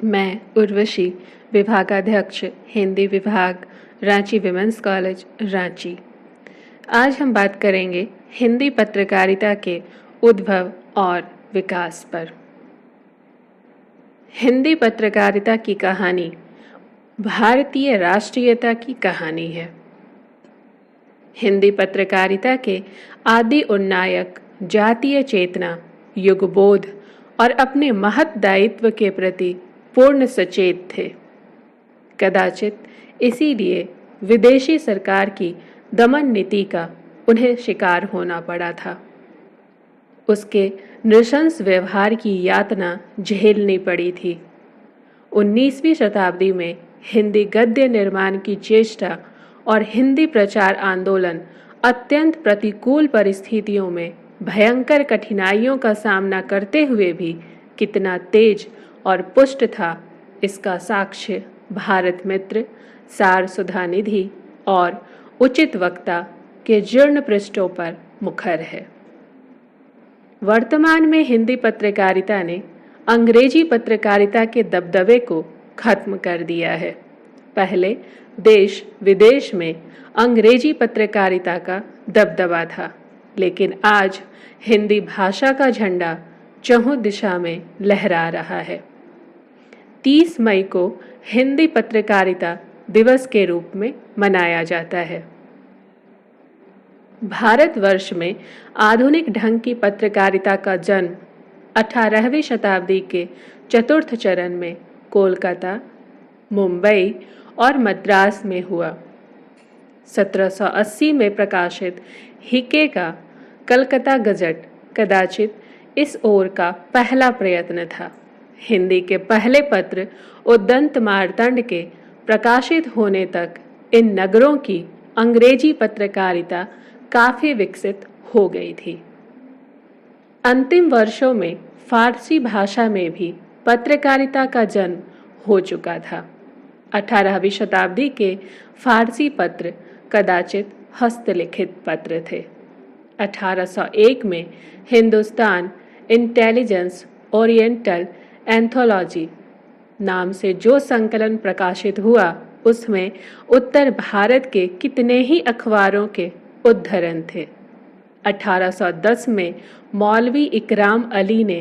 मैं उर्वशी, विभागाध्यक्ष हिंदी विभाग, रांची विमेंस कॉलेज, रांची। आज हम बात करेंगे हिंदी पत्रकारिता के उद्भव और विकास पर। हिंदी पत्रकारिता की कहानी भारतीय राष्ट्रीयता की कहानी है। हिंदी पत्रकारिता के आदि उन्नायक जातीय चेतना, युगबोध और अपने महत् दायित्व के प्रति पूर्ण सचेत थे। कदाचित इसीलिए विदेशी सरकार की दमन नीति का उन्हें शिकार होना पड़ा था। उसके नृशंस व्यवहार की यातना झेलनी पड़ी थी। 19वीं शताब्दी में हिंदी गद्य निर्माण की चेष्टा और हिंदी प्रचार आंदोलन अत्यंत प्रतिकूल परिस्थितियों में भयंकर कठिनाइयों का सामना करते हुए भी कितना तेज और पुष्ट था, इसका साक्ष्य भारत मित्र, सार सुधा निधि और उचित वक्ता के जीर्ण पृष्ठों पर मुखर है। वर्तमान में हिंदी पत्रकारिता ने अंग्रेजी पत्रकारिता के दबदबे को खत्म कर दिया है। पहले देश विदेश में अंग्रेजी पत्रकारिता का दबदबा था, लेकिन आज हिंदी भाषा का झंडा चहुं दिशा में लहरा रहा है। 30 मई को हिंदी पत्रकारिता दिवस के रूप में मनाया जाता है। भारतवर्ष में आधुनिक ढंग की पत्रकारिता का जन्म 18वीं शताब्दी के चतुर्थ चरण में कोलकाता, मुंबई और मद्रास में हुआ। 1780 में प्रकाशित हिके का कलकत्ता गजट कदाचित इस ओर का पहला प्रयत्न था। हिंदी के पहले पत्र उद्दंत मार्तंड के प्रकाशित होने तक इन नगरों की अंग्रेजी पत्रकारिता काफी विकसित हो गई थी। अंतिम वर्षों में फारसी भाषा में भी पत्रकारिता का जन्म हो चुका था। 18वीं शताब्दी के फारसी पत्र कदाचित हस्तलिखित पत्र थे। 1801 में हिंदुस्तान इंटेलिजेंस ओरिएंटल एंथोलॉजी नाम से जो संकलन प्रकाशित हुआ, उसमें उत्तर भारत के कितने ही अखबारों के उद्धरण थे। 1810 में मौलवी इकराम अली ने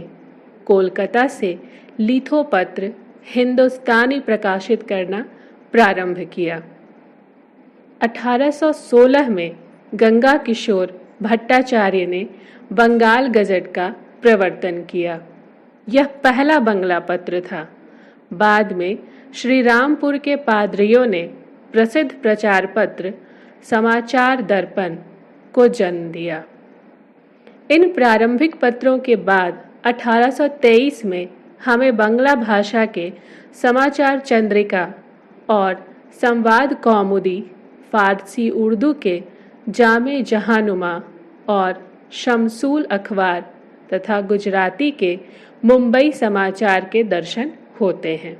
कोलकाता से लिथोपत्र हिंदुस्तानी प्रकाशित करना प्रारंभ किया। 1816 में गंगा किशोर भट्टाचार्य ने बंगाल गजट का प्रवर्तन किया। यह पहला बंगला पत्र था। बाद में श्री रामपुर के पादरियों ने प्रसिद्ध प्रचार पत्र समाचार दर्पण को जन्म दिया। इन प्रारंभिक पत्रों के बाद 1823 में हमें बंगला भाषा के समाचार चंद्रिका और संवाद कौमुदी, फारसी उर्दू के जामे जहानुमा और शमसूल अखबार तथा गुजराती के मुंबई समाचार के दर्शन होते हैं।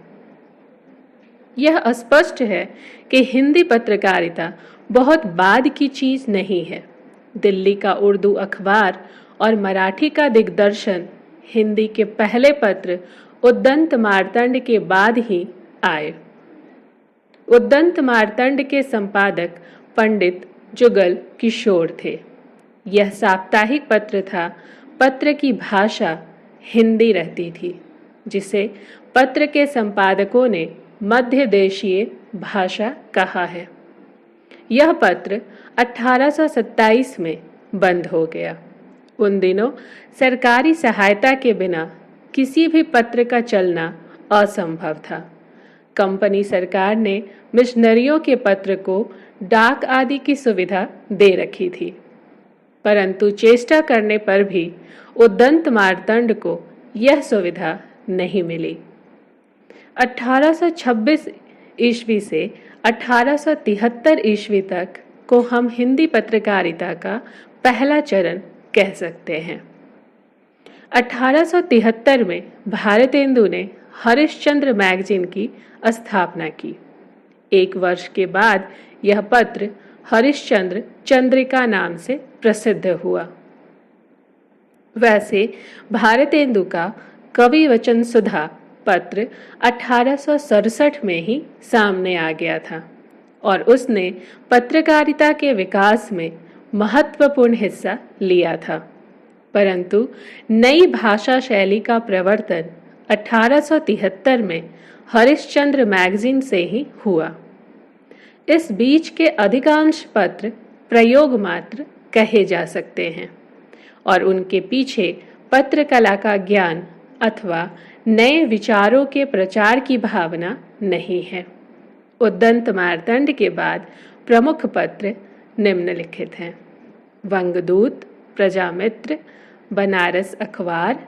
यह स्पष्ट है कि हिंदी पत्रकारिता बहुत बाद की चीज नहीं है। दिल्ली का उर्दू अखबार और मराठी का दिग्दर्शन हिंदी के पहले पत्र उद्दंत मार्तंड के बाद ही आए। उद्दंत मार्तंड के संपादक पंडित जुगल किशोर थे। यह साप्ताहिक पत्र था। पत्र की भाषा हिंदी रहती थी, जिसे पत्र के संपादकों ने मध्य देशीय भाषा कहा है। यह पत्र 1827 में बंद हो गया। उन दिनों सरकारी सहायता के बिना किसी भी पत्र का चलना असंभव था। कंपनी सरकार ने मिशनरियों के पत्र को डाक आदि की सुविधा दे रखी थी, परंतु चेष्टा करने पर भी उद्दंत मार्तंड को यह सुविधा नहीं मिली। 1826 ईस्वी से 1873 ईस्वी तक को हम हिंदी पत्रकारिता का पहला चरण कह सकते हैं। 1873 में भारतेंदु ने हरिश्चंद्र मैगजीन की स्थापना की। एक वर्ष के बाद यह पत्र हरिश्चंद्र चंद्रिका नाम से प्रसिद्ध हुआ। वैसे भारतेंदु का कवि वचन सुधा पत्र 1867 में ही सामने आ गया था और उसने पत्रकारिता के विकास में महत्वपूर्ण हिस्सा लिया था। परंतु नई भाषा शैली का प्रवर्तन 1873 में हरिश्चंद्र मैगजीन से ही हुआ। इस बीच के अधिकांश पत्र प्रयोग मात्र कहे जा सकते हैं और उनके पीछे पत्रकला का ज्ञान अथवा नए विचारों के प्रचार की भावना नहीं है। उद्दंत मार्तंड के बाद प्रमुख पत्र निम्नलिखित हैं: वंगदूत, प्रजामित्र, बनारस अखबार,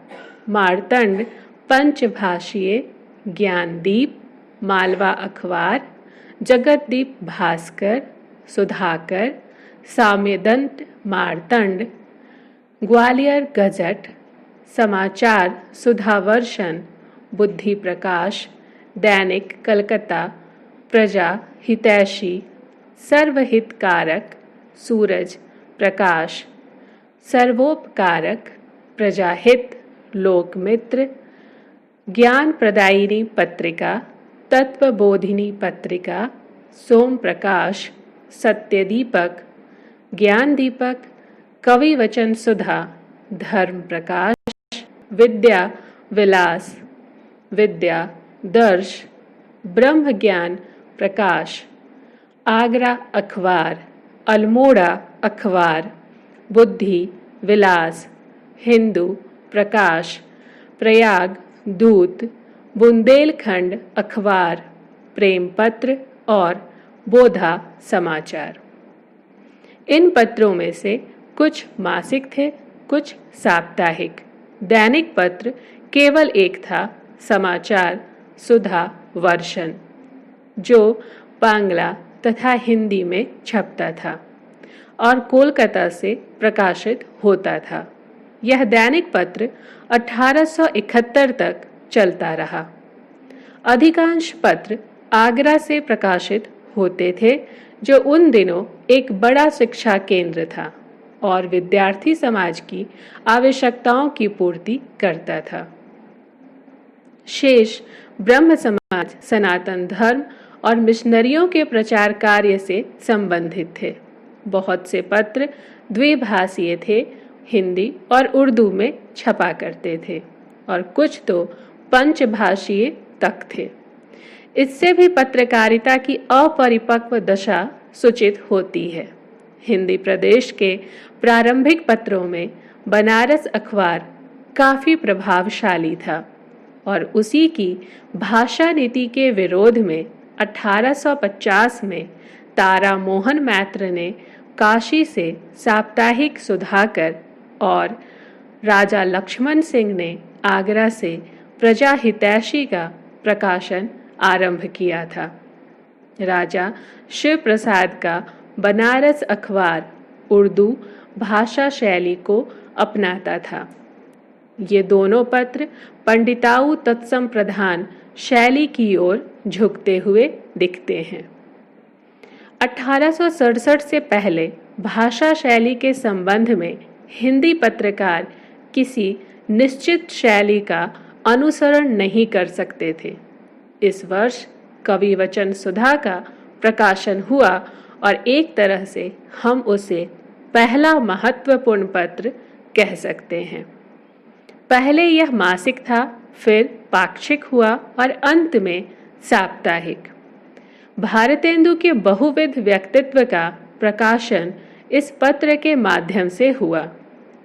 मार्तंड पंचभाषीय, ज्ञानदीप, मालवा अखबार, जगतदीप भास्कर, सुधाकर, साम्यदंत मार्तंड, ग्वालियर गजट, समाचार सुधावर्षन, बुद्धि प्रकाश, दैनिक कलकत्ता, प्रजा हितैषी, सर्वहितकारक, सूरज प्रकाश, सर्वोपकारक, प्रजाहित, लोकमित्र, ज्ञान प्रदायिनी पत्रिका, तत्वबोधिनी पत्रिका, सोम प्रकाश, सत्यदीपक, ज्ञान दीपक, कवि वचन सुधा, धर्म प्रकाश, विद्या विलास, विद्या दर्श, ब्रह्म ज्ञान प्रकाश, आगरा अखबार, अल्मोड़ा अखबार, बुद्धि विलास, हिंदू प्रकाश, प्रयाग दूत, बुंदेलखंड अखबार, प्रेम पत्र और बोधा समाचार। इन पत्रों में से कुछ मासिक थे, कुछ साप्ताहिक। दैनिक पत्र केवल एक था, समाचार सुधा वर्षन, जो बांग्ला तथा हिंदी में छपता था और कोलकाता से प्रकाशित होता था। यह दैनिक पत्र 1871 तक चलता रहा। अधिकांश पत्र आगरा से प्रकाशित होते थे, जो उन दिनों एक बड़ा शिक्षा केंद्र था और विद्यार्थी समाज की आवश्यकताओं की पूर्ति करता था। शेष ब्रह्म समाज सनातन धर्म और मिशनरियों के प्रचार कार्य से संबंधित थे। बहुत से पत्र द्विभाषीय थे, हिंदी और उर्दू में छपा करते थे और कुछ तो पंचभाषीय तक थे। इससे भी पत्रकारिता की अपरिपक्व दशा सूचित होती है। हिंदी प्रदेश के प्रारंभिक पत्रों में बनारस अखबार काफी प्रभावशाली था और उसी की भाषा नीति के विरोध में 1850 में तारा मोहन मैत्र ने काशी से साप्ताहिक सुधाकर और राजा लक्ष्मण सिंह ने आगरा से प्रजा हितैषी का प्रकाशन आरंभ किया था। राजा शिव प्रसाद का बनारस अखबार उर्दू भाषा शैली को अपनाता था। ये दोनों पत्र पंडिताऊ तत्सम प्रधान शैली की ओर झुकते हुए दिखते हैं। 1867 से पहले भाषा शैली के संबंध में हिंदी पत्रकार किसी निश्चित शैली का अनुसरण नहीं कर सकते थे। इस वर्ष कवि वचन सुधा का प्रकाशन हुआ और एक तरह से हम उसे पहला महत्वपूर्ण पत्र कह सकते हैं। पहले यह मासिक था, फिर पाक्षिक हुआ और अंत में साप्ताहिक। भारतेंदु के बहुविध व्यक्तित्व का प्रकाशन इस पत्र के माध्यम से हुआ,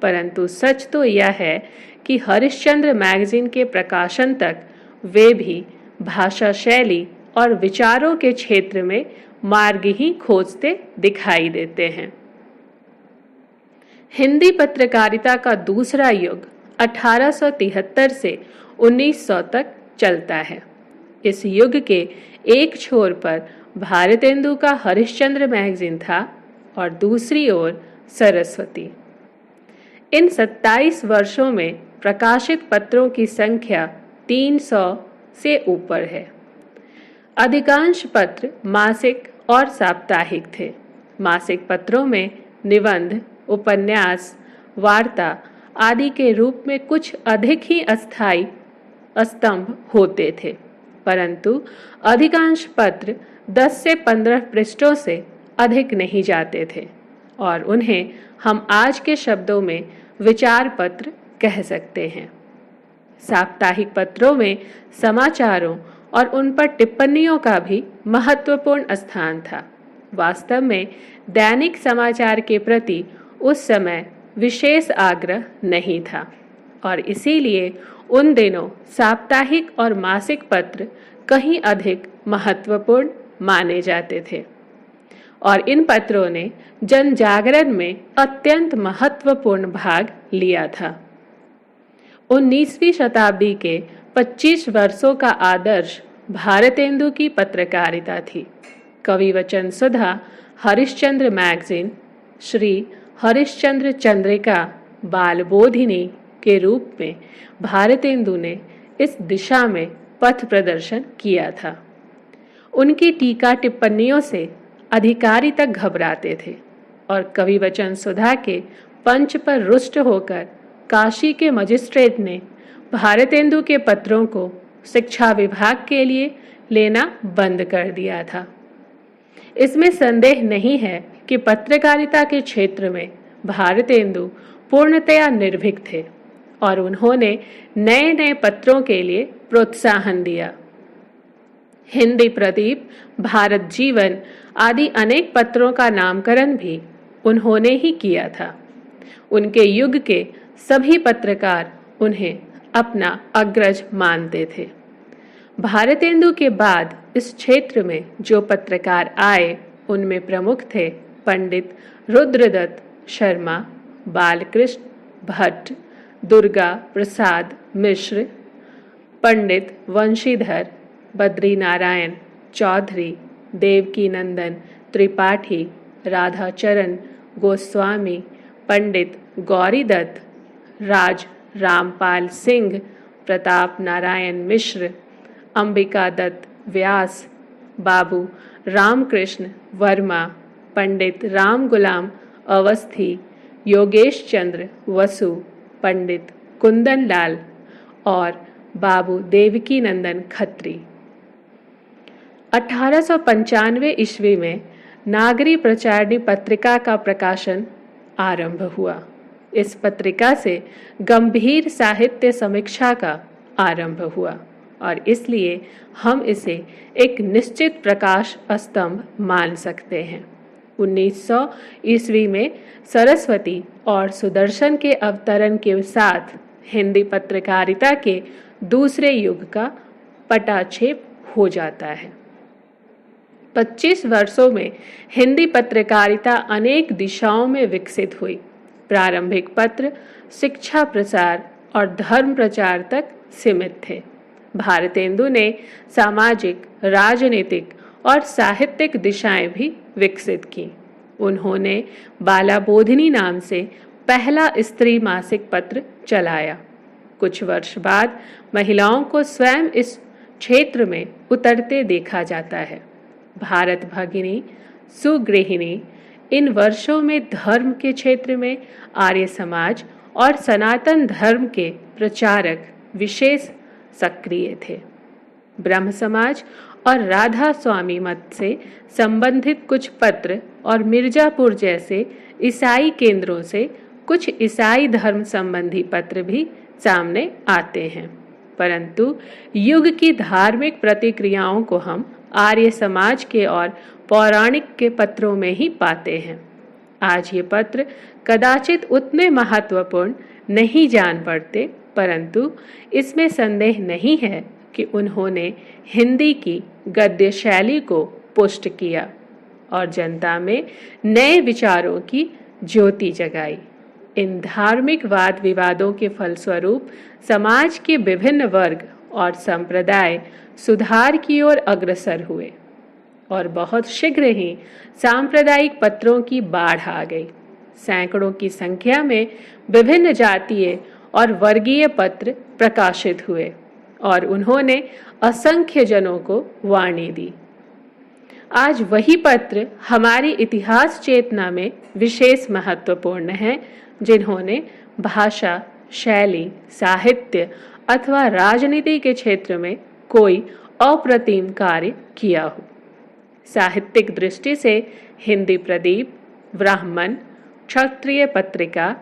परंतु सच तो यह है कि हरिश्चंद्र मैगजीन के प्रकाशन तक वे भी भाषा शैली और विचारों के क्षेत्र में मार्ग ही खोजते दिखाई देते हैं। हिंदी पत्रकारिता का दूसरा युग 1873 से 1900 तक चलता है। इस युग के एक छोर पर भारतेंदु का हरिश्चंद्र मैगजीन था और दूसरी ओर सरस्वती। इन 27 वर्षों में प्रकाशित पत्रों की संख्या 300 से ऊपर है। अधिकांश पत्र मासिक और साप्ताहिक थे। मासिक पत्रों में निबंध, उपन्यास, वार्ता आदि के रूप में कुछ अधिक ही अस्थायी स्तंभ होते थे, परंतु अधिकांश पत्र 10 से 15 पृष्ठों से अधिक नहीं जाते थे और उन्हें हम आज के शब्दों में विचार पत्र कह सकते हैं। साप्ताहिक पत्रों में समाचारों और उन पर टिप्पणियों का भी महत्वपूर्ण स्थान था। वास्तव में दैनिक समाचार के प्रति उस समय विशेष आग्रह नहीं था और इसीलिए उन दिनों साप्ताहिक और मासिक पत्र कहीं अधिक महत्वपूर्ण माने जाते थे और इन पत्रों ने जन जागरण में अत्यंत महत्वपूर्ण भाग लिया था। 19वीं शताब्दी के 25 वर्षों का आदर्श भारतेंदु की पत्रकारिता थी। कविवचन सुधा, हरिश्चंद्र मैगजीन, श्री हरिश्चंद्र चंद्रिका, बालबोधिनी के रूप में भारतेंदु ने इस दिशा में पथ प्रदर्शन किया था। उनकी टीका टिप्पणियों से अधिकारी तक घबराते थे और कविवचन सुधा के पंच पर रुष्ट होकर काशी के मजिस्ट्रेट ने भारतेंदु के पत्रों को शिक्षा विभाग के लिए लेना बंद कर दिया था। इसमें संदेह नहीं है कि पत्रकारिता के क्षेत्र में भारतेंदु पूर्णतया निर्भीक थे और उन्होंने नए नए पत्रों के लिए प्रोत्साहन दिया। हिंदी प्रदीप, भारत जीवन आदि अनेक पत्रों का नामकरण भी उन्होंने ही किया था। उनके युग के सभी पत्रकार उन्हें अपना अग्रज मानते थे। भारतेंदु के बाद इस क्षेत्र में जो पत्रकार आए उनमें प्रमुख थे पंडित रुद्रदत्त शर्मा, बालकृष्ण भट्ट, दुर्गा प्रसाद मिश्र, पंडित वंशीधर, बद्रीनारायण चौधरी, देवकीनंदन त्रिपाठी, राधाचरण गोस्वामी, पंडित गौरीदत्त, राज रामपाल सिंह, प्रताप नारायण मिश्र, अंबिका दत्त व्यास, बाबू रामकृष्ण वर्मा, पंडित राम गुलाम अवस्थी, योगेश चंद्र वसु, पंडित कुंदन लाल और बाबू देवकीनंदन खत्री। 1895 ईस्वी में नागरी प्रचारिणी पत्रिका का प्रकाशन आरंभ हुआ। इस पत्रिका से गंभीर साहित्य समीक्षा का आरंभ हुआ और इसलिए हम इसे एक निश्चित प्रकाश स्तंभ मान सकते हैं। 1900 ईस्वी में सरस्वती और सुदर्शन के अवतरण के साथ हिंदी पत्रकारिता के दूसरे युग का पटाक्षेप हो जाता है। 25 वर्षों में हिंदी पत्रकारिता अनेक दिशाओं में विकसित हुई। प्रारंभिक पत्र शिक्षा प्रचार और धर्म प्रचार तक सीमित थे। भारतेंदु ने सामाजिक, राजनीतिक और साहित्यिक दिशाएं भी विकसित की। उन्होंने बालाबोधिनी नाम से पहला स्त्री मासिक पत्र चलाया। कुछ वर्ष बाद महिलाओं को स्वयं इस क्षेत्र में उतरते देखा जाता है। भारत भगिनी, सुगृहिणी इन वर्षों में धर्म के क्षेत्र में आर्य समाज और सनातन धर्म के प्रचारक विशेष सक्रिय थे। ब्रह्म समाज और राधा स्वामी मत से संबंधित कुछ पत्र और मिर्जापुर जैसे ईसाई केंद्रों से कुछ ईसाई धर्म संबंधी पत्र भी सामने आते हैं, परंतु युग की धार्मिक प्रतिक्रियाओं को हम आर्य समाज के और पौराणिक के पत्रों में ही पाते हैं। आज ये पत्र कदाचित उतने महत्वपूर्ण नहीं जान पड़ते, परंतु इसमें संदेह नहीं है कि उन्होंने हिंदी की गद्य शैली को पुष्ट किया और जनता में नए विचारों की ज्योति जगाई। इन धार्मिक वाद विवादों के फलस्वरूप समाज के विभिन्न वर्ग और संप्रदाय सुधार की ओर अग्रसर हुए और बहुत शीघ्र ही सांप्रदायिक पत्रों की बाढ़ आ गई। सैकड़ों की संख्या में विभिन्न जातीय और वर्गीय पत्र प्रकाशित हुए और उन्होंने असंख्य जनों को वाणी दी। आज वही पत्र हमारी इतिहास चेतना में विशेष महत्वपूर्ण हैं, जिन्होंने भाषा, शैली, साहित्य, अथवा राजनीति के क्षेत्र में कोई अप्रतिम कार्य किया हो। साहित्यिक दृष्टि से हिंदी प्रदीप, ब्राह्मण, क्षत्रिय पत्रिका,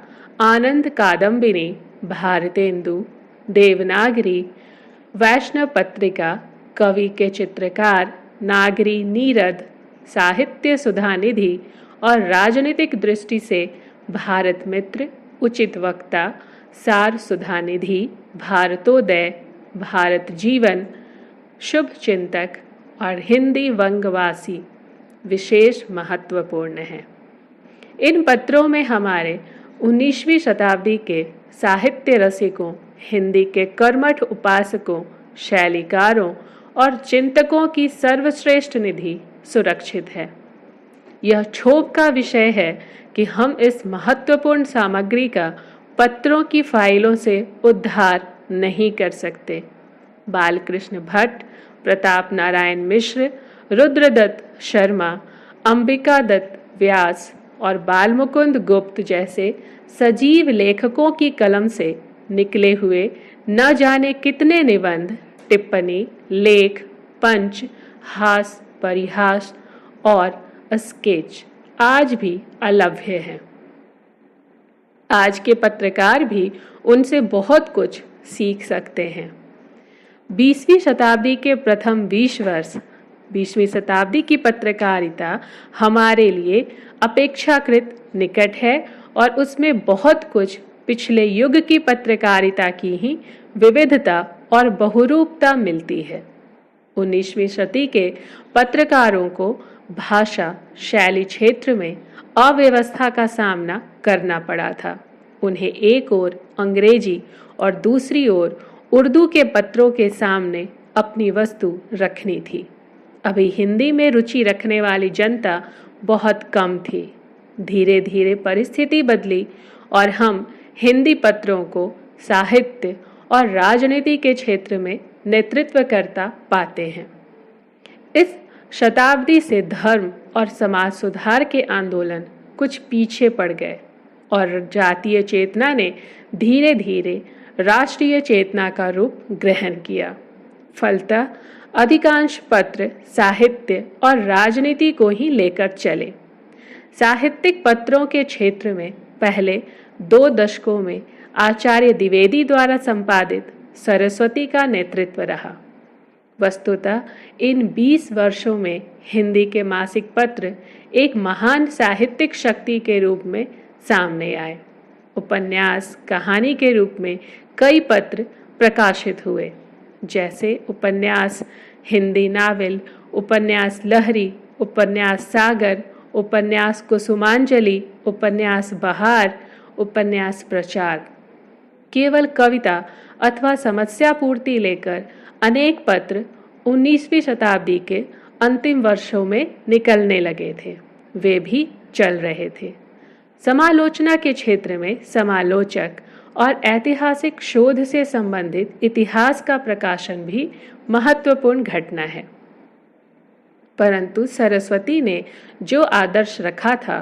आनंद कादम्बिनी, भारतेंदु, देवनागरी, वैष्णव पत्रिका, कवि के चित्रकार, नागरी नीरद, साहित्य सुधानिधि और राजनीतिक दृष्टि से भारत मित्र, उचित वक्ता, सार सुधानिधि, भारतोदय, भारत जीवन, शुभ चिंतक और हिंदी वंगवासी विशेष महत्वपूर्ण हैं। इन पत्रों में हमारे 19वीं शताब्दी के साहित्य रसिकों, हिंदी के कर्मठ उपासकों, शैलीकारों और चिंतकों की सर्वश्रेष्ठ निधि सुरक्षित है। यह क्षोभ का विषय है कि हम इस महत्वपूर्ण सामग्री का पत्रों की फाइलों से उद्धार नहीं कर सकते। बालकृष्ण भट्ट, प्रताप नारायण मिश्र, रुद्रदत्त शर्मा, अंबिका दत्त व्यास और बालमुकुंद गुप्त जैसे सजीव लेखकों की कलम से निकले हुए न जाने कितने निबंध, टिप्पणी, लेख, पंच, हास, परिहास और स्केच आज भी अलभ्य हैं। आज के पत्रकार भी उनसे बहुत कुछ सीख सकते हैं। 20वीं शताब्दी के प्रथम 20 वर्ष, 20वीं शताब्दी की पत्रकारिता हमारे लिए अपेक्षाकृत निकट है और उसमें बहुत कुछ पिछले युग की पत्रकारिता की ही विविधता और बहुरूपता मिलती है। 19वीं शती के पत्रकारों को भाषा, शैली क्षेत्र में अव्यवस्था का सामना करना पड़ा था। उन्हें एक ओर अंग्रेजी और दूसरी ओर उर्दू के पत्रों के सामने अपनी वस्तु रखनी थी। अभी हिंदी में रुचि रखने वाली जनता बहुत कम थी। धीरे धीरे परिस्थिति बदली और हम हिंदी पत्रों को साहित्य और राजनीति के क्षेत्र में नेतृत्व करता पाते हैं। इस शताब्दी से धर्म और समाज सुधार के आंदोलन कुछ पीछे पड़ गए और जातीय चेतना ने धीरे धीरे राष्ट्रीय चेतना का रूप ग्रहण किया। फलतः अधिकांश पत्र साहित्य और राजनीति को ही लेकर चले। साहित्यिक पत्रों के क्षेत्र में पहले 2 दशकों में आचार्य द्विवेदी द्वारा संपादित सरस्वती का नेतृत्व रहा। वस्तुतः इन 20 वर्षों में हिंदी के मासिक पत्र एक महान साहित्यिक शक्ति के रूप में सामने आए। उपन्यास, कहानी के रूप में कई पत्र प्रकाशित हुए, जैसे उपन्यास हिंदी नावल, उपन्यास लहरी, उपन्यास सागर, उपन्यास कुसुमांजलि, उपन्यास बहार, उपन्यास प्रचार। केवल कविता अथवा समस्या पूर्ति लेकर अनेक पत्र 19वीं शताब्दी के अंतिम वर्षों में निकलने लगे थे। वे भी चल रहे थे। समालोचना के क्षेत्र में समालोचक और ऐतिहासिक शोध से संबंधित इतिहास का प्रकाशन भी महत्वपूर्ण घटना है। परंतु सरस्वती ने जो आदर्श रखा था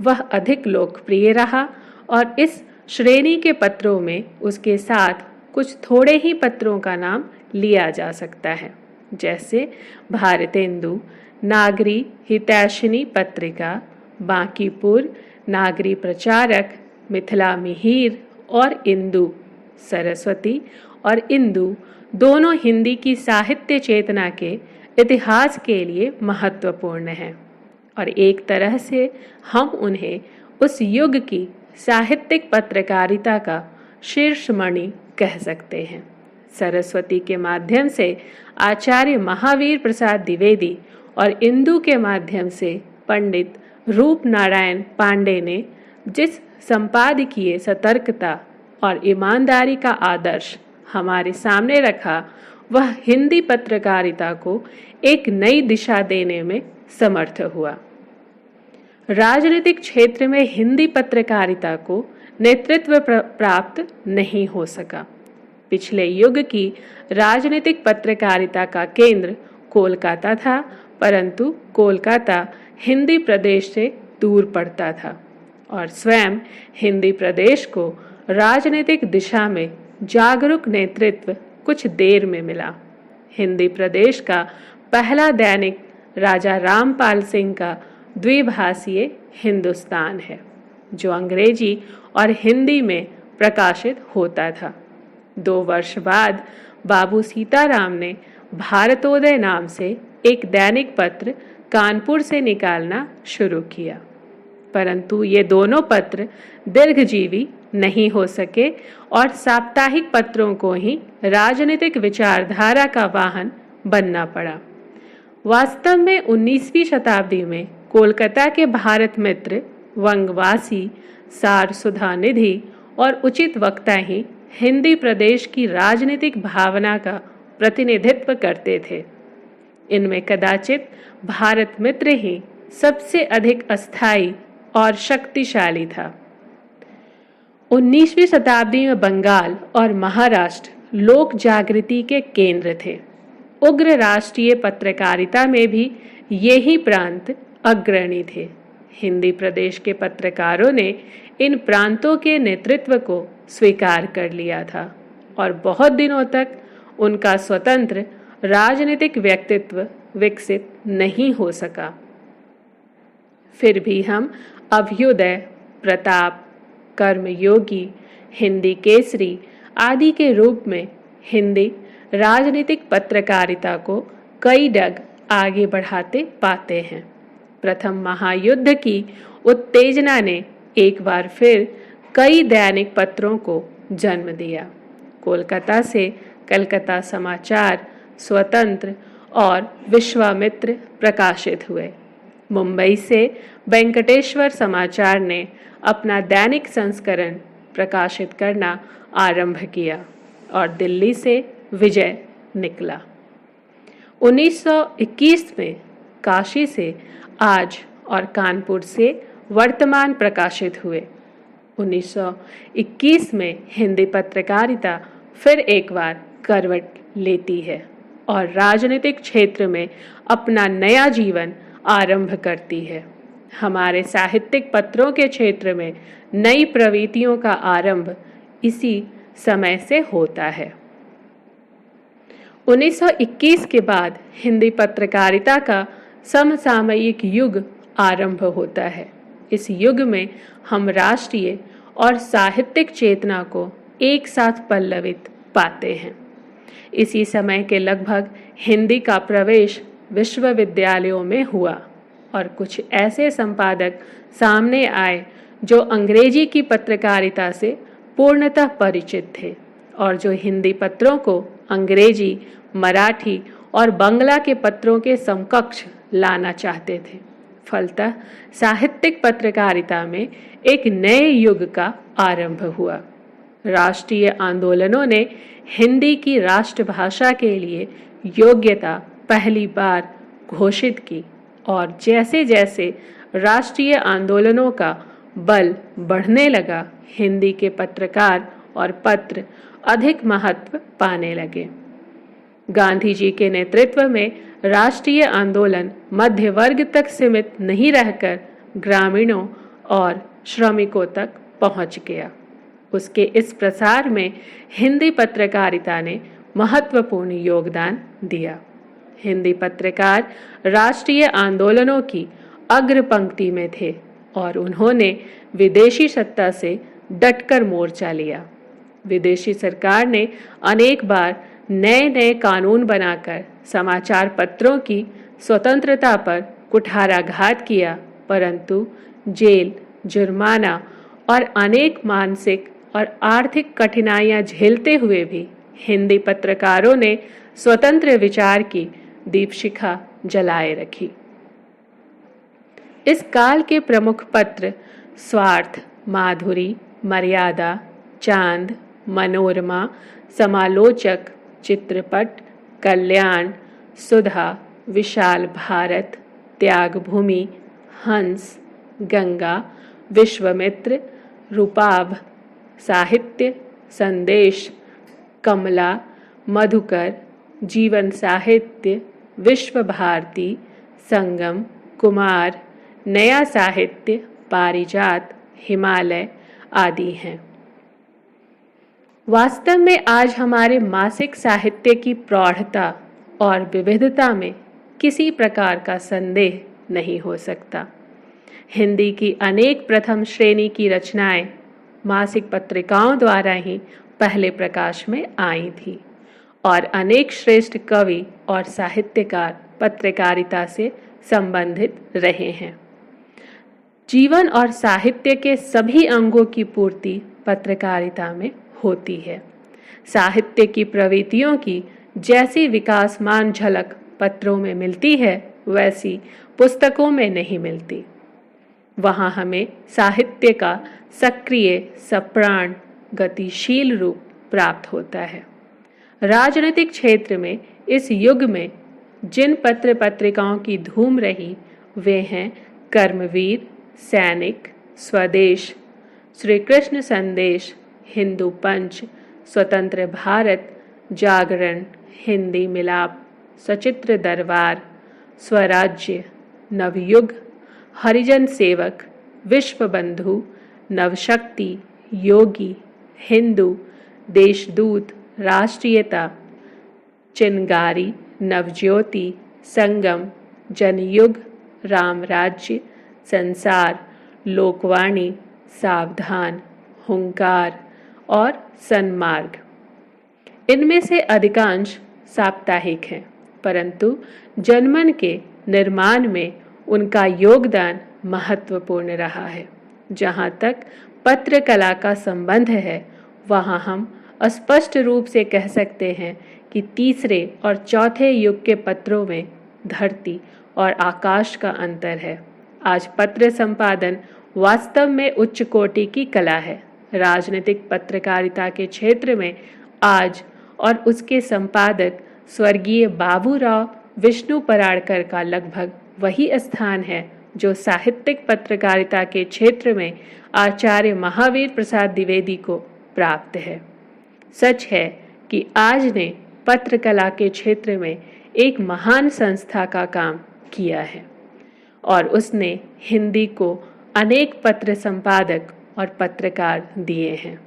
वह अधिक लोकप्रिय रहा और इस श्रेणी के पत्रों में उसके साथ कुछ थोड़े ही पत्रों का नाम लिया जा सकता है, जैसे भारतेंदु, नागरी हितैषिणी पत्रिका, बांकीपुर, नागरी प्रचारक, मिथिला मिहिर और इंदु। सरस्वती और इंदु दोनों हिंदी की साहित्य चेतना के इतिहास के लिए महत्वपूर्ण हैं और एक तरह से हम उन्हें उस युग की साहित्यिक पत्रकारिता का शीर्षमणि कह सकते हैं। सरस्वती के माध्यम से आचार्य महावीर प्रसाद द्विवेदी और इंदु के माध्यम से पंडित रूप नारायण पांडे ने जिस संपादकीय सतर्कता और ईमानदारी का आदर्श हमारे सामने रखा, वह हिंदी पत्रकारिता को एक नई दिशा देने में समर्थ हुआ। राजनीतिक क्षेत्र में हिंदी पत्रकारिता को नेतृत्व प्राप्त नहीं हो सका। पिछले युग की राजनीतिक पत्रकारिता का केंद्र कोलकाता था, परंतु कोलकाता हिंदी प्रदेश से दूर पड़ता था और स्वयं हिंदी प्रदेश को राजनीतिक दिशा में जागरूक नेतृत्व कुछ देर में मिला। हिंदी प्रदेश का पहला दैनिक राजा रामपाल सिंह का द्विभाषीय हिंदुस्तान है, जो अंग्रेजी और हिंदी में प्रकाशित होता था। 2 वर्ष बाद बाबू सीताराम ने भारतोदय नाम से एक दैनिक पत्र कानपुर से निकालना शुरू किया, परंतु ये दोनों पत्र दीर्घजीवी नहीं हो सके और साप्ताहिक पत्रों को ही राजनीतिक विचारधारा का वाहन बनना पड़ा। वास्तव में 19वीं शताब्दी में कोलकाता के भारत मित्र, वंगवासी, सार सुधा निधि और उचित वक्ता ही हिंदी प्रदेश की राजनीतिक भावना का प्रतिनिधित्व करते थे। इनमें कदाचित भारत मित्र ही सबसे अधिक अस्थायी और शक्तिशाली था। 19वीं शताब्दी में बंगाल और महाराष्ट्र लोक जागृति के केंद्र थे। उग्र राष्ट्रीय पत्रकारिता में भी यही प्रांत अग्रणी थे। हिंदी प्रदेश के पत्रकारों ने इन प्रांतों के नेतृत्व को स्वीकार कर लिया था और बहुत दिनों तक उनका स्वतंत्र राजनीतिक व्यक्तित्व विकसित नहीं हो सका। फिर भी हम अभ्युदय, प्रताप, कर्मयोगी, हिंदी केसरी आदि के रूप में हिंदी राजनीतिक पत्रकारिता को कई डग आगे बढ़ाते पाते हैं। प्रथम महायुद्ध की उत्तेजना ने एक बार फिर कई दैनिक पत्रों को जन्म दिया। कोलकाता से कलकत्ता समाचार, स्वतंत्र और विश्वामित्र प्रकाशित हुए। मुंबई से वेंकटेश्वर समाचार ने अपना दैनिक संस्करण प्रकाशित करना आरंभ किया और दिल्ली से विजय निकला। 1921 में काशी से आज और कानपुर से वर्तमान प्रकाशित हुए। 1921 में हिंदी पत्रकारिता फिर एक बार करवट लेती है और राजनीतिक क्षेत्र में अपना नया जीवन आरंभ करती है। हमारे साहित्यिक पत्रों के क्षेत्र में नई प्रवृत्तियों का आरंभ इसी समय से होता है। 1921 के बाद हिंदी पत्रकारिता का समसामयिक युग आरंभ होता है। इस युग में हम राष्ट्रीय और साहित्यिक चेतना को एक साथ पल्लवित पाते हैं। इसी समय के लगभग हिंदी का प्रवेश विश्वविद्यालयों में हुआ और कुछ ऐसे संपादक सामने आए जो अंग्रेजी की पत्रकारिता से पूर्णतः परिचित थे और जो हिंदी पत्रों को अंग्रेजी, मराठी और बांग्ला के पत्रों के समकक्ष लाना चाहते थे। फलतः साहित्यिक पत्रकारिता में एक नए युग का आरंभ हुआ। राष्ट्रीय आंदोलनों ने हिंदी की राष्ट्रभाषा के लिए योग्यता पहली बार घोषित की और जैसे जैसे राष्ट्रीय आंदोलनों का बल बढ़ने लगा, हिंदी के पत्रकार और पत्र अधिक महत्व पाने लगे। गांधी जी के नेतृत्व में राष्ट्रीय आंदोलन मध्य वर्ग तक सीमित नहीं रहकर ग्रामीणों और श्रमिकों तक पहुंच गया। उसके इस प्रसार में हिंदी पत्रकारिता ने महत्वपूर्ण योगदान दिया। हिंदी पत्रकार राष्ट्रीय आंदोलनों की अग्र पंक्ति में थे और उन्होंने विदेशी सत्ता से डटकर मोर्चा लिया। विदेशी सरकार ने अनेक बार नए नए कानून बनाकर समाचार पत्रों की स्वतंत्रता पर कुठाराघात किया, परंतु जेल, जुर्माना और अनेक मानसिक और आर्थिक कठिनाइयां झेलते हुए भी हिंदी पत्रकारों ने स्वतंत्र विचार की दीपशिखा जलाए रखी। इस काल के प्रमुख पत्र स्वार्थ, माधुरी, मर्यादा, चांद, मनोरमा, समालोचक, चित्रपट, कल्याण, सुधा, विशाल भारत, त्यागभूमि, हंस, गंगा, विश्वामित्र, रूपाभ, साहित्य, संदेश, कमला, मधुकर, जीवन साहित्य, विश्व भारती, संगम, कुमार, नया साहित्य, पारिजात, हिमालय आदि हैं। वास्तव में आज हमारे मासिक साहित्य की प्रौढ़ता और विविधता में किसी प्रकार का संदेह नहीं हो सकता। हिंदी की अनेक प्रथम श्रेणी की रचनाएं मासिक पत्रिकाओं द्वारा ही पहले प्रकाश में आई थी और अनेक श्रेष्ठ कवि और साहित्यकार पत्रकारिता से संबंधित रहे हैं। जीवन और साहित्य के सभी अंगों की पूर्ति पत्रकारिता में होती है। साहित्य की प्रवृत्तियों की जैसी विकासमान झलक पत्रों में मिलती है, वैसी पुस्तकों में नहीं मिलती। वहाँ हमें साहित्य का सक्रिय, सप्राण, गतिशील रूप प्राप्त होता है। राजनीतिक क्षेत्र में इस युग में जिन पत्र पत्रिकाओं की धूम रही, वे हैं कर्मवीर, सैनिक, स्वदेश, श्री कृष्ण संदेश, हिंदू पंच, स्वतंत्र भारत, जागरण, हिंदी मिलाप, सचित्र दरबार, स्वराज्य, नवयुग, हरिजन सेवक, विश्वबंधु, नवशक्ति, योगी, हिंदू, देशदूत, राष्ट्रीयता, चिनगारी, नवज्योति, संगम, जनयुग, रामराज्य, संसार, लोकवाणी, सावधान, हुंकार और सन्मार्ग। इनमें से अधिकांश साप्ताहिक हैं, परंतु जनमन के निर्माण में उनका योगदान महत्वपूर्ण रहा है। जहाँ तक पत्रकला का संबंध है, वहाँ हम स्पष्ट रूप से कह सकते हैं कि तीसरे और चौथे युग के पत्रों में धरती और आकाश का अंतर है। आज पत्र संपादन वास्तव में उच्च कोटि की कला है। राजनीतिक पत्रकारिता के क्षेत्र में आज और उसके संपादक स्वर्गीय बाबूराव विष्णु पराड़कर का लगभग वही स्थान है जो साहित्यिक पत्रकारिता के क्षेत्र में आचार्य महावीर प्रसाद द्विवेदी को प्राप्त है। सच है कि आज ने पत्रकला के क्षेत्र में एक महान संस्था का काम किया है और उसने हिंदी को अनेक पत्र संपादक और पत्रकार दिए हैं।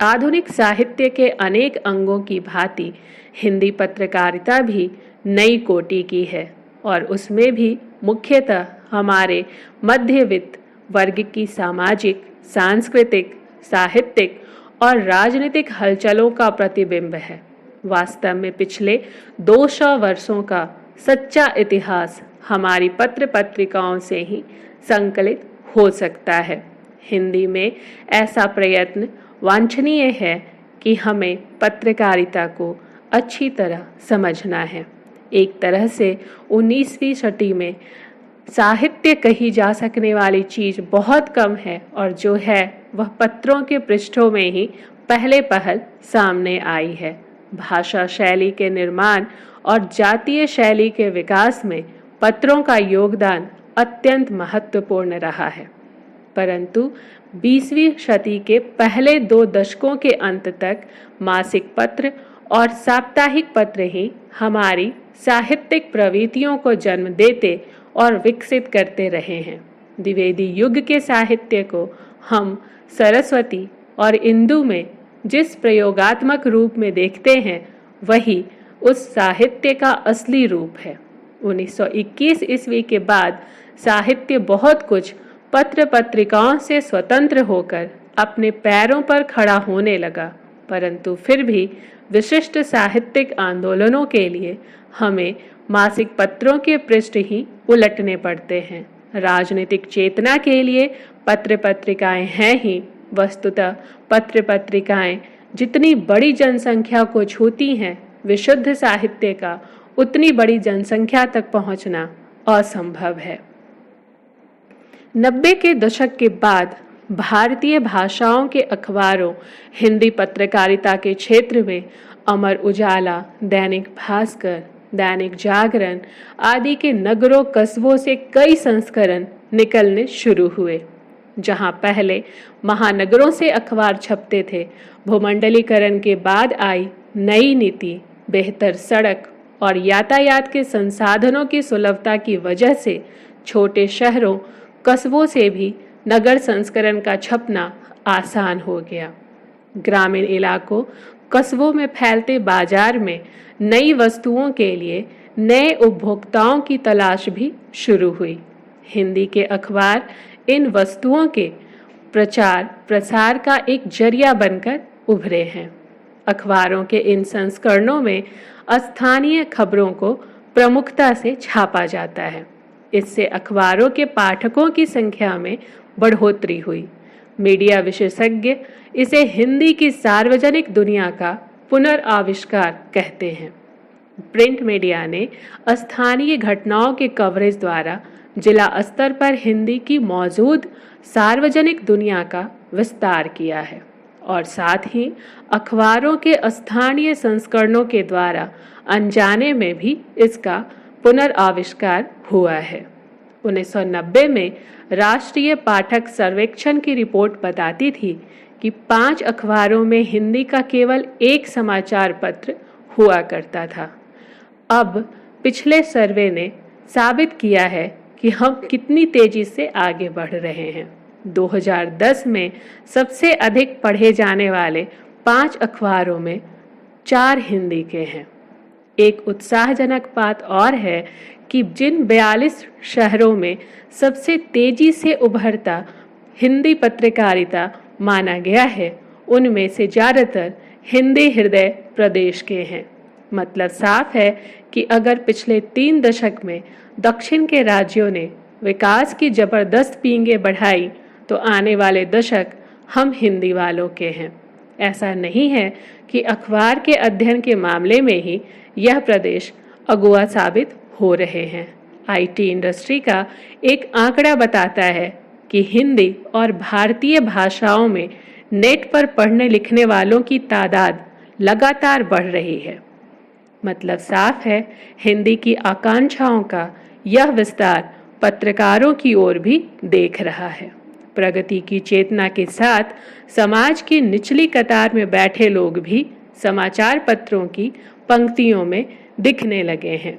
आधुनिक साहित्य के अनेक अंगों की भांति हिंदी पत्रकारिता भी नई कोटि की है और उसमें भी मुख्यतः हमारे मध्यवित्त वर्ग की सामाजिक, सांस्कृतिक, साहित्यिक और राजनीतिक हलचलों का प्रतिबिंब है। वास्तव में पिछले 200 वर्षों का सच्चा इतिहास हमारी पत्र पत्रिकाओं से ही संकलित हो सकता है। हिंदी में ऐसा प्रयत्न वांछनीय है कि हमें पत्रकारिता को अच्छी तरह समझना है। एक तरह से 19वीं सदी में साहित्य कही जा सकने वाली चीज़ बहुत कम है और जो है वह पत्रों के पृष्ठों में ही पहले पहल सामने आई है। भाषा शैली के निर्माण और जातीय शैली के विकास में पत्रों का योगदान अत्यंत महत्वपूर्ण रहा है, परंतु 20वीं शती के पहले 2 दशकों के अंत तक मासिक पत्र और साप्ताहिक पत्र ही हमारी साहित्यिक प्रवृत्तियों को जन्म देते और विकसित करते रहे हैं। द्विवेदी युग के साहित्य को हम सरस्वती और इंदु में जिस प्रयोगात्मक रूप में देखते हैं, वही उस साहित्य का असली रूप है। 1921 ईस्वी के बाद साहित्य बहुत कुछ पत्र पत्रिकाओं से स्वतंत्र होकर अपने पैरों पर खड़ा होने लगा, परंतु फिर भी विशिष्ट साहित्यिक आंदोलनों के लिए हमें मासिक पत्रों के पृष्ठ ही उलटने पड़ते हैं। राजनीतिक चेतना के लिए पत्र पत्रिकाएं हैं ही। वस्तुतः पत्र पत्रिकाएं जितनी बड़ी जनसंख्या को छूती हैं, विशुद्ध साहित्य का उतनी बड़ी जनसंख्या तक पहुंचना असंभव है। 90 के दशक के बाद भारतीय भाषाओं के अखबारों हिंदी पत्रकारिता के क्षेत्र में अमर उजाला, दैनिक भास्कर, दैनिक जागरण आदि के नगरों कस्बों से कई संस्करण निकलने शुरू हुए। जहां पहले महानगरों से अखबार छपते थे, भूमंडलीकरण के बाद आई नई नीति, बेहतर सड़क और यातायात के संसाधनों की सुलभता की वजह से छोटे शहरों कस्बों से भी नगर संस्करण का छपना आसान हो गया। ग्रामीण इलाकों, कस्बों में फैलते बाजार में नई वस्तुओं के लिए नए उपभोक्ताओं की तलाश भी शुरू हुई। हिंदी के अखबार इन वस्तुओं के प्रचार प्रसार का एक जरिया बनकर उभरे हैं। अखबारों के इन संस्करणों में स्थानीय खबरों को प्रमुखता से छापा जाता है। इससे अखबारों के पाठकों की संख्या में बढ़ोतरी हुई। मीडिया विशेषज्ञ इसे हिंदी की सार्वजनिक दुनिया का पुनर्आविष्कार कहते हैं। प्रिंट मीडिया ने स्थानीय घटनाओं के कवरेज द्वारा जिला स्तर पर हिंदी की मौजूद सार्वजनिक दुनिया का विस्तार किया है और साथ ही अखबारों के स्थानीय संस्करणों के द्वारा अनजाने में भी इसका पुनर्आविष्कार हुआ है। 1990 में राष्ट्रीय पाठक सर्वेक्षण की रिपोर्ट बताती थी कि 5 अखबारों में हिंदी का केवल एक समाचार पत्र हुआ करता था। अब पिछले सर्वे ने साबित किया है कि हम कितनी तेजी से आगे बढ़ रहे हैं। 2010 में सबसे अधिक पढ़े जाने वाले 5 अखबारों में 4 हिंदी के हैं। एक उत्साहजनक बात और है कि जिन 42 शहरों में सबसे तेजी से उभरता हिंदी पत्रकारिता माना गया है, उनमें से ज़्यादातर हिंदी हृदय प्रदेश के हैं। मतलब साफ है कि अगर पिछले 3 दशक में दक्षिण के राज्यों ने विकास की जबरदस्त पींगे बढ़ाई, तो आने वाले दशक हम हिंदी वालों के हैं। ऐसा नहीं है कि अखबार के अध्ययन के मामले में ही यह प्रदेश अगुआ साबित हो रहे हैं। आईटी इंडस्ट्री का एक आंकड़ा बताता है कि हिंदी और भारतीय भाषाओं में नेट पर पढ़ने लिखने वालों की तादाद लगातार बढ़ रही है। मतलब साफ है, हिंदी की आकांक्षाओं का यह विस्तार पत्रकारों की ओर भी देख रहा है। प्रगति की चेतना के साथ समाज की निचली कतार में बैठे लोग भी समाचार पत्रों की पंक्तियों में दिखने लगे हैं।